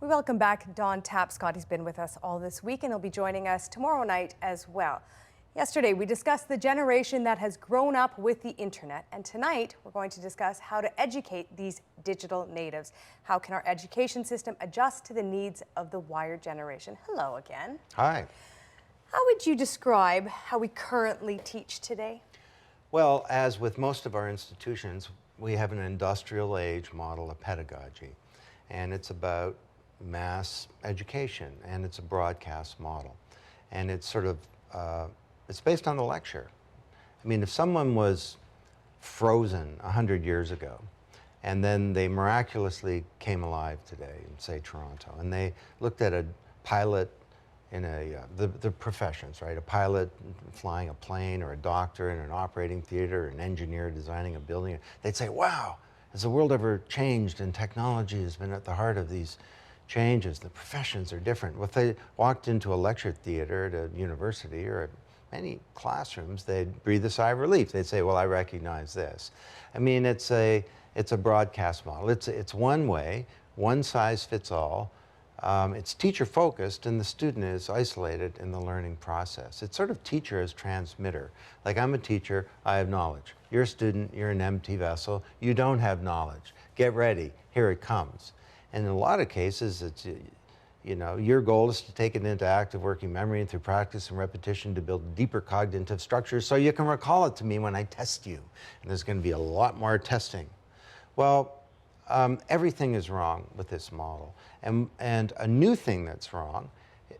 We welcome back Don Tapscott. He's been with us all this week and he'll be joining us tomorrow night as well. Yesterday, we discussed the generation that has grown up with the internet, and tonight we're going to discuss how to educate these digital natives. How can our education system adjust to the needs of the wired generation? Hello again. Hi. How would you describe how we currently teach today? Well, as with most of our institutions, we have an industrial age model of pedagogy, and it's about mass education, and it's a broadcast model, and it's sort of it's based on the lecture. I mean, if someone was frozen 100 years ago and then they miraculously came alive today in, say, Toronto, and they looked at a pilot in the professions, right? A pilot flying a plane, or a doctor in an operating theater, or an engineer designing a building, they'd say, wow, has the world ever changed? And technology has been at the heart of these changes. The professions are different. Well, if they walked into a lecture theater at a university or at many classrooms, they'd breathe a sigh of relief. They'd say, well, I recognize this. I mean, it's a broadcast model. It's one way, one size fits all. It's teacher focused, and the student is isolated in the learning process. It's sort of teacher as transmitter. Like, I'm a teacher, I have knowledge. You're a student, you're an empty vessel, you don't have knowledge. Get ready, here it comes. And in a lot of cases, it's, you know, your goal is to take it into active working memory, and through practice and repetition to build deeper cognitive structures so you can recall it to me when I test you. And there's going to be a lot more testing. Well, everything is wrong with this model. And a new thing that's wrong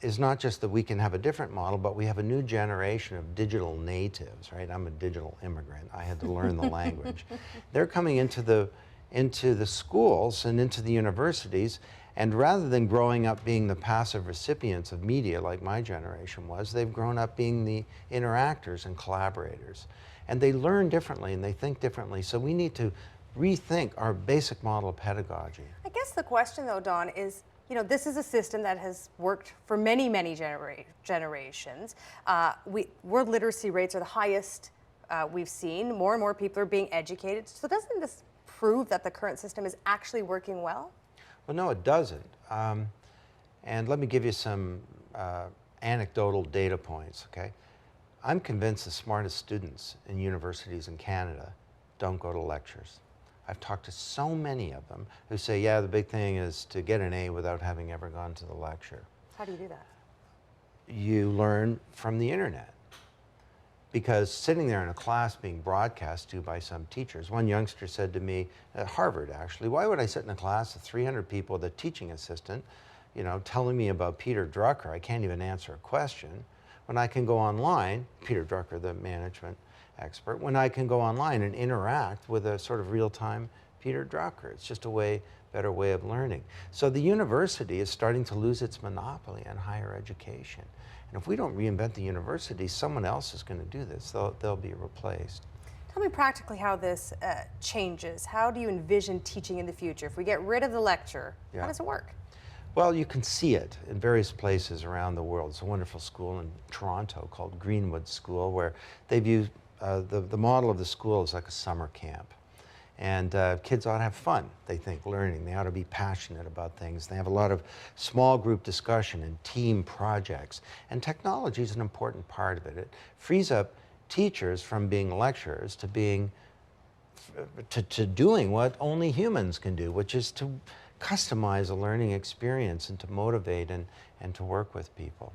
is not just that we can have a different model, but we have a new generation of digital natives, right? I'm a digital immigrant. I had to learn the language. They're coming into the schools and into the universities, and rather than growing up being the passive recipients of media like my generation was, they've grown up being the interactors and collaborators. And they learn differently and they think differently, so we need to rethink our basic model of pedagogy. I guess the question, though, Don, is, you know, this is a system that has worked for many, many generations. World literacy rates are the highest we've seen. More and more people are being educated. So doesn't this prove that the current system is actually working well? Well, no, it doesn't. And let me give you some anecdotal data points, okay? I'm convinced the smartest students in universities in Canada don't go to lectures. I've talked to so many of them who say, yeah, the big thing is to get an A without having ever gone to the lecture. How do you do that? You learn from the internet. Because sitting there in a class being broadcast to by some teachers, one youngster said to me, at Harvard actually, why would I sit in a class of 300 people with a teaching assistant, you know, telling me about Peter Drucker? I can't even answer a question. When I can go online, Peter Drucker, the management expert, when I can go online and interact with a sort of real-time Peter Drucker. It's just a better way of learning. So the university is starting to lose its monopoly on higher education. And if we don't reinvent the university, someone else is going to do this. They'll be replaced. Tell me practically how this changes. How do you envision teaching in the future? If we get rid of the lecture, how does it work? Well, you can see it in various places around the world. It's a wonderful school in Toronto called Greenwood School, where they view the model of the school is like a summer camp. And kids ought to have fun, they think, learning. They ought to be passionate about things. They have a lot of small group discussion and team projects. And technology is an important part of it. It frees up teachers from being lecturers to being, to doing what only humans can do, which is to customize a learning experience and to motivate and to work with people.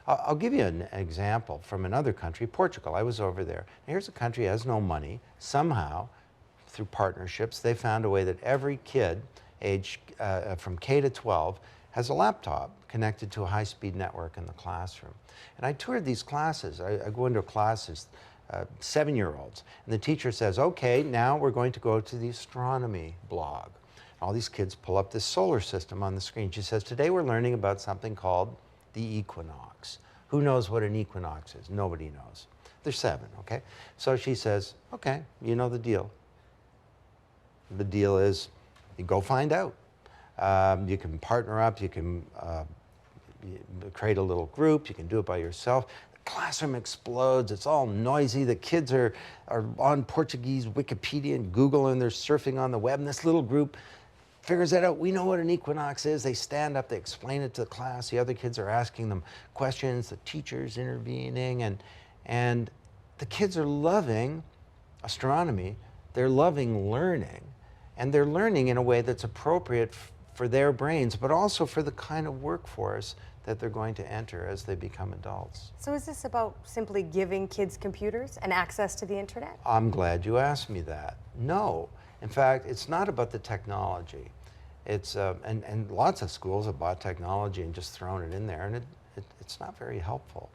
I'll give you an example from another country, Portugal. I was over there. Here's a country that has no money. Somehow, through partnerships, they found a way that every kid aged from K to 12 has a laptop connected to a high-speed network in the classroom. And I toured these classes. I go into classes, 7-year-olds, and the teacher says, okay, now we're going to go to the astronomy blog. All these kids pull up this solar system on the screen. She says, today we're learning about something called the equinox. Who knows what an equinox is? Nobody knows. They're 7, okay? So she says, okay, you know the deal. The deal is, you go find out. You can partner up, you can create a little group, you can do it by yourself. The classroom explodes, it's all noisy, the kids are on Portuguese Wikipedia and Google, and they're surfing on the web, and this little group figures that out. We know what an equinox is. They stand up, they explain it to the class. The other kids are asking them questions, the teacher's intervening, and the kids are loving astronomy. They're loving learning, and they're learning in a way that's appropriate for their brains, but also for the kind of workforce that they're going to enter as they become adults. So is this about simply giving kids computers and access to the internet? I'm glad you asked me that. No. In fact, it's not about the technology. It's, and lots of schools have bought technology and just thrown it in there, and it's not very helpful.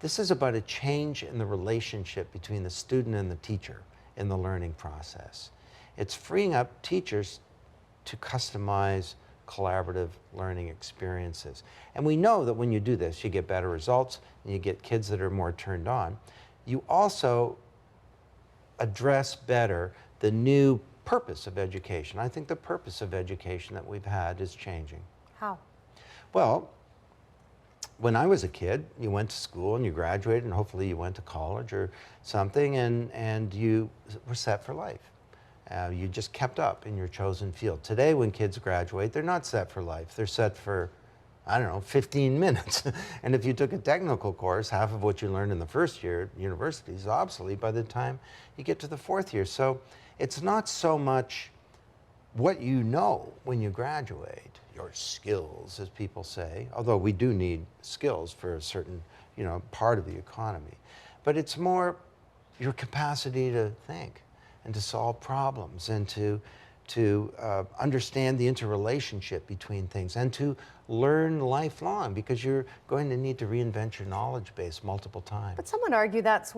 This is about a change in the relationship between the student and the teacher in the learning process. It's freeing up teachers to customize collaborative learning experiences. And we know that when you do this, you get better results and you get kids that are more turned on. You also address better the new purpose of education. I think the purpose of education that we've had is changing. How? Well, when I was a kid, you went to school and you graduated, and hopefully you went to college or something, and you were set for life. You just kept up in your chosen field. Today, when kids graduate, they're not set for life. They're set for, I don't know, 15 minutes. And if you took a technical course, half of what you learned in the first year at university is obsolete by the time you get to the fourth year. So it's not so much what you know when you graduate, your skills, as people say, although we do need skills for a certain, part of the economy. But it's more your capacity to think and to solve problems and to understand the interrelationship between things and to learn lifelong, because you're going to need to reinvent your knowledge base multiple times. But some would argue that's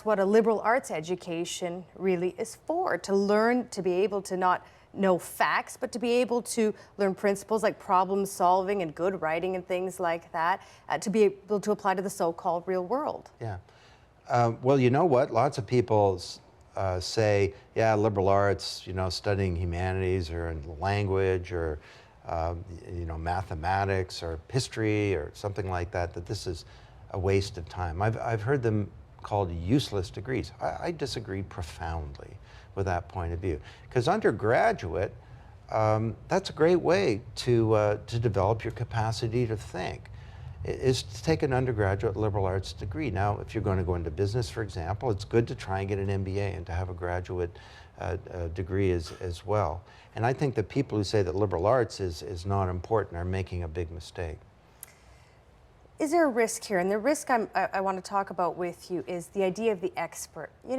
what a liberal arts education really is for, to learn to be able to not know facts, but to be able to learn principles like problem solving and good writing and things like that, to be able to apply to the so-called real world. Yeah. Well, you know what? Lots of people say, yeah, liberal arts, studying humanities or language or, mathematics or history or something like that, that this is a waste of time. I've heard them called useless degrees. I disagree profoundly with that point of view. Because undergraduate, that's a great way to develop your capacity to think, is to take an undergraduate liberal arts degree. Now, if you're going to go into business, for example, it's good to try and get an MBA and to have a graduate degree as well. And I think that people who say that liberal arts is not important are making a big mistake. Is there a risk here? And the risk I want to talk about with you is the idea of the expert. When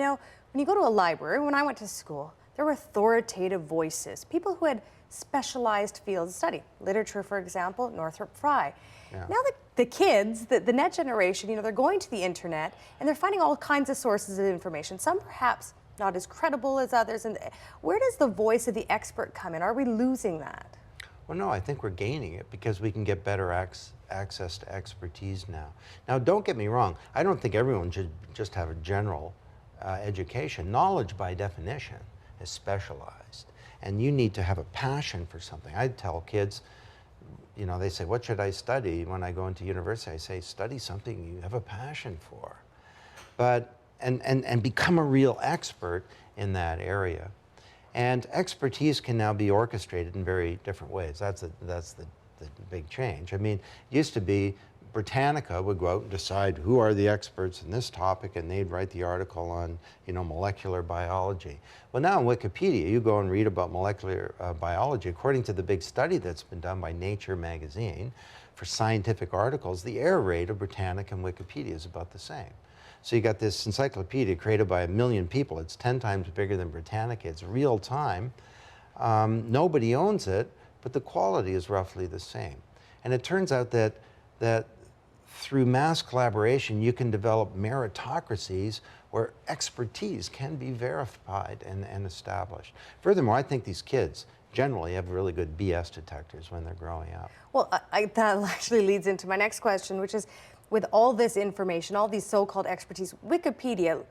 you go to a library, when I went to school, there were authoritative voices, people who had specialized fields of study. Literature, for example, Northrop Frye. Yeah. Now the kids, the net generation, they're going to the internet and they're finding all kinds of sources of information, some perhaps not as credible as others. And where does the voice of the expert come in? Are we losing that? Well, no, I think we're gaining it because we can get better access to expertise now. Now, don't get me wrong. I don't think everyone should just have a general education. Knowledge, by definition, is specialized. And you need to have a passion for something. I tell kids, they say, what should I study when I go into university? I say, study something you have a passion for. But, and become a real expert in that area. And expertise can now be orchestrated in very different ways. That's the big change. I mean, it used to be Britannica would go out and decide who are the experts in this topic, and they'd write the article on, molecular biology. Well, now in Wikipedia, you go and read about molecular biology. According to the big study that's been done by Nature magazine for scientific articles, the error rate of Britannica and Wikipedia is about the same. So you got this encyclopedia created by 1 million people. It's 10 times bigger than Britannica. It's real time. Nobody owns it, but the quality is roughly the same. And it turns out that through mass collaboration, you can develop meritocracies where expertise can be verified and established. Furthermore, I think these kids generally have really good BS detectors when they're growing up. Well, that actually leads into my next question, which is, with all this information, all these so-called expertise, Wikipedia,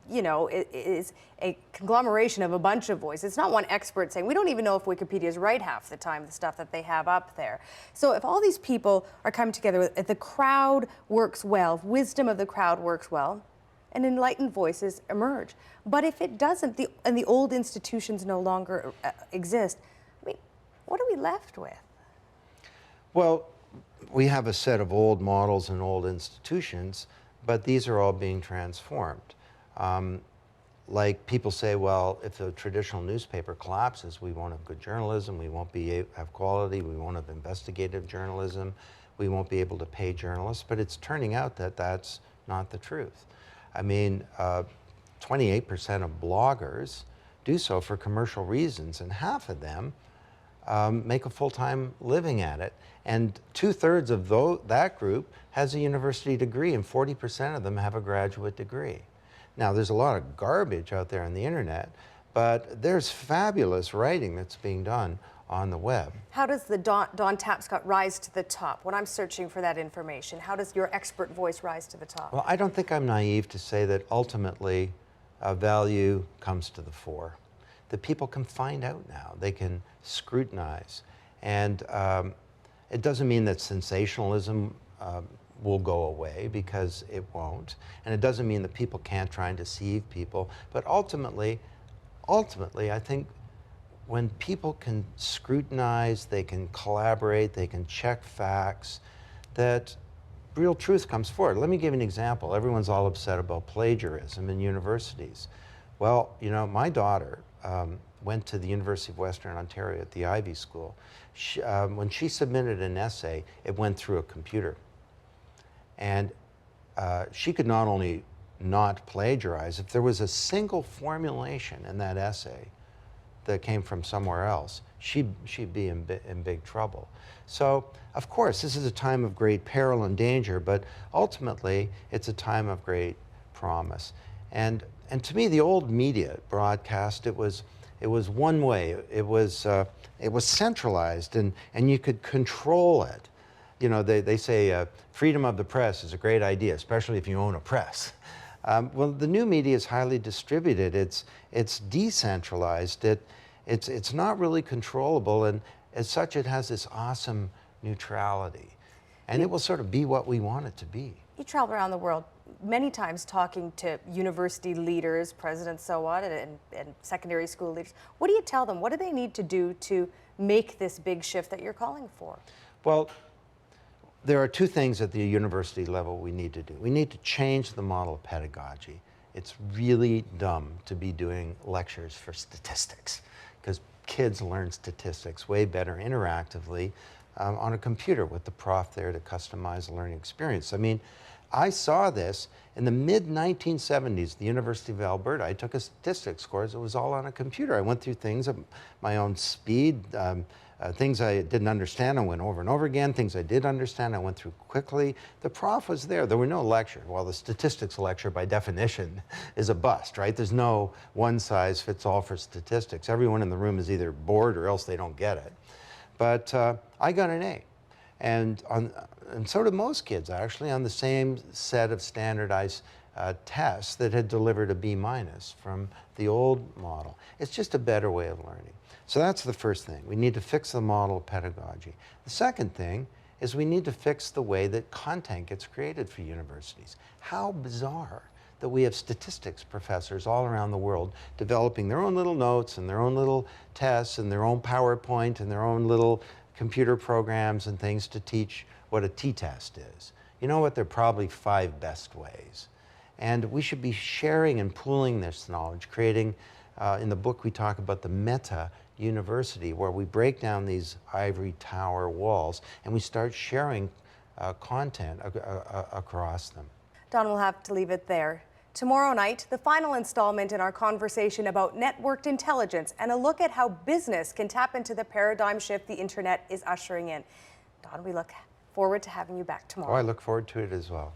is a conglomeration of a bunch of voices. It's not one expert saying, we don't even know if Wikipedia is right half the time, the stuff that they have up there. So if all these people are coming together, if the crowd works well, wisdom of the crowd works well, and enlightened voices emerge. But if it doesn't, and the old institutions no longer exist, What are we left with? Well, we have a set of old models and old institutions, but these are all being transformed. Like people say, well, if the traditional newspaper collapses, we won't have good journalism, we won't have quality, we won't have investigative journalism, we won't be able to pay journalists, but it's turning out that that's not the truth. I mean, 28% of bloggers do so for commercial reasons, and half of them make a full-time living at it. And 2/3 of that group has a university degree, and 40% of them have a graduate degree. Now, there's a lot of garbage out there on the internet, but there's fabulous writing that's being done on the web. How does the Dawn Tapscott rise to the top? When I'm searching for that information, how does your expert voice rise to the top? Well, I don't think I'm naive to say that ultimately value comes to the fore. The people can find out now. They can scrutinize. And it doesn't mean that sensationalism will go away, because it won't. And it doesn't mean that people can't try and deceive people. But ultimately, I think when people can scrutinize, they can collaborate, they can check facts, that real truth comes forward. Let me give you an example. Everyone's all upset about plagiarism in universities. Well, you know, my daughter went to the University of Western Ontario at the Ivy School. When she submitted an essay, it went through a computer. And she could not only not plagiarize, if there was a single formulation in that essay that came from somewhere else, she'd be in big trouble. So, of course, this is a time of great peril and danger, but ultimately, it's a time of great promise. And to me, the old media broadcast, it was one way. It was centralized, and you could control it. You know, they say freedom of the press is a great idea, especially if you own a press. Well, the new media is highly distributed. It's decentralized. It's not really controllable, and as such, it has this awesome neutrality, and it will sort of be what we want it to be. You travel around the world many times talking to university leaders, presidents, so on, and secondary school leaders. What do you tell them? What do they need to do to make this big shift that you're calling for? Well, there are two things at the university level we need to do. We need to change the model of pedagogy. It's really dumb to be doing lectures for statistics, because kids learn statistics way better interactively on a computer with the prof there to customize the learning experience. I mean, I saw this in the mid-1970s, the University of Alberta. I took a statistics course. It was all on a computer. I went through things at my own speed. Things I didn't understand, I went over and over again. Things I did understand, I went through quickly. The prof was there. There were no lectures. Well, the statistics lecture, by definition, is a bust, right? There's no one-size-fits-all for statistics. Everyone in the room is either bored or else they don't get it. But I got an A. And so did most kids, actually, on the same set of standardized tests that had delivered a B- from the old model. It's just a better way of learning. So that's the first thing. We need to fix the model of pedagogy. The second thing is we need to fix the way that content gets created for universities. How bizarre that we have statistics professors all around the world developing their own little notes and their own little tests and their own PowerPoint and their own little computer programs and things to teach what a t-test is. You know what? There are probably 5 best ways. And we should be sharing and pooling this knowledge, creating, in the book we talk about the meta university, where we break down these ivory tower walls and we start sharing content across them. Don, we'll have to leave it there. Tomorrow night, the final installment in our conversation about networked intelligence and a look at how business can tap into the paradigm shift the internet is ushering in. Don, we look forward to having you back tomorrow. Oh, I look forward to it as well.